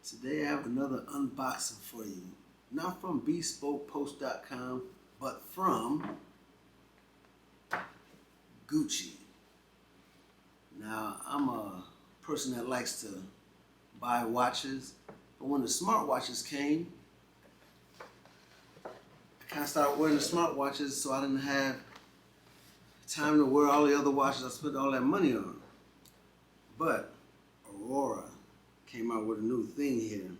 Today I have another unboxing for you. Not from BespokePost.com, but from Gucci. Now, I'm a person that likes to buy watches, but when the smartwatches came, I kind of started wearing the smartwatches, so I didn't have time to wear all the other watches I spent all that money on. But Aurora came out with a new thing here,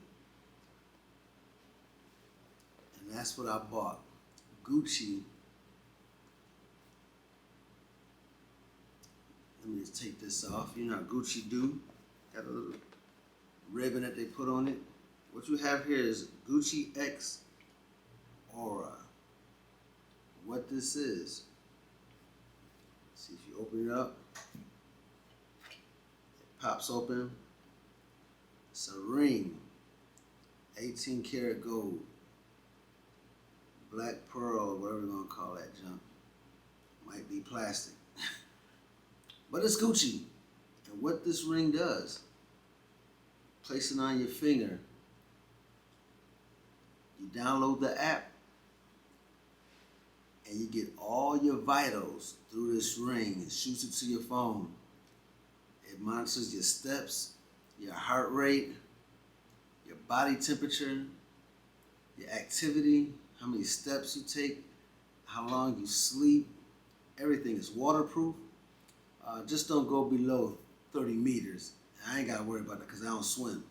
and that's what I bought. Gucci. Let me just take this off. You know how Gucci do. Got a little ribbon that they put on it. What you have here is Gucci X Oura. What this is, see if you open it up, it pops open. It's a ring, 18 karat gold, black pearl, whatever you're gonna call that junk. Might be plastic. But it's Gucci. And what this ring does, place it on your finger. You download the app and you get all your vitals through this ring. It shoots it to your phone. It monitors your steps, your heart rate, your body temperature, your activity, how many steps you take, how long you sleep. Everything is waterproof. Just don't go below 30 meters. I ain't got to worry about that because I don't swim.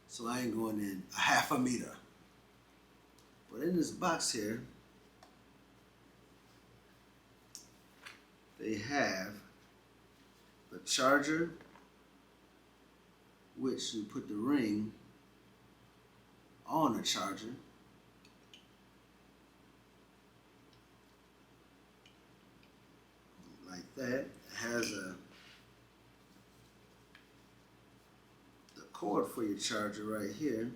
So I ain't going in a half a meter. But in this box here, they have the charger, which you put the ring on the charger. Like that. It has the cord for your charger right here.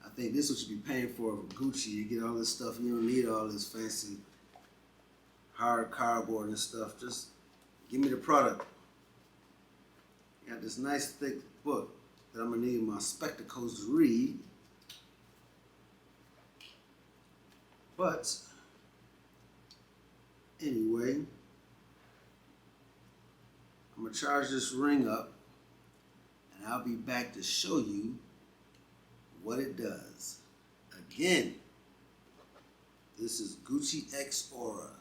I think this is what you be paying for Gucci. You get all this stuff. You don't need all this fancy hard cardboard and stuff. Just give me the product. You got this nice thick book that I'm gonna need my spectacles to read. But anyway, I'm gonna charge this ring up and I'll be back to show you what it does. Again, this is Gucci X Oura.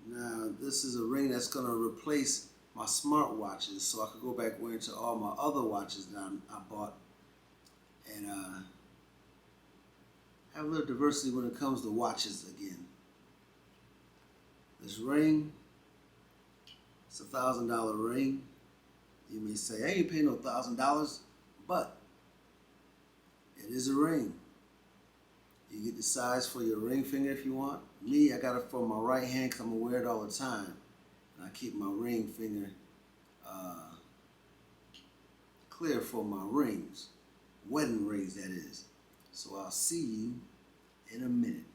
Now, this is a ring that's going to replace my smartwatches, so I could go back wearing to all my other watches that I bought and have a little diversity when it comes to watches again. This ring, it's a $1,000 ring. You may say, I ain't paying no $1,000, but it is a ring. You get the size for your ring finger if you want. Me, I got it for my right hand because I'm going to wear it all the time. And I keep my ring finger clear for my rings. Wedding rings, that is. So I'll see you in a minute.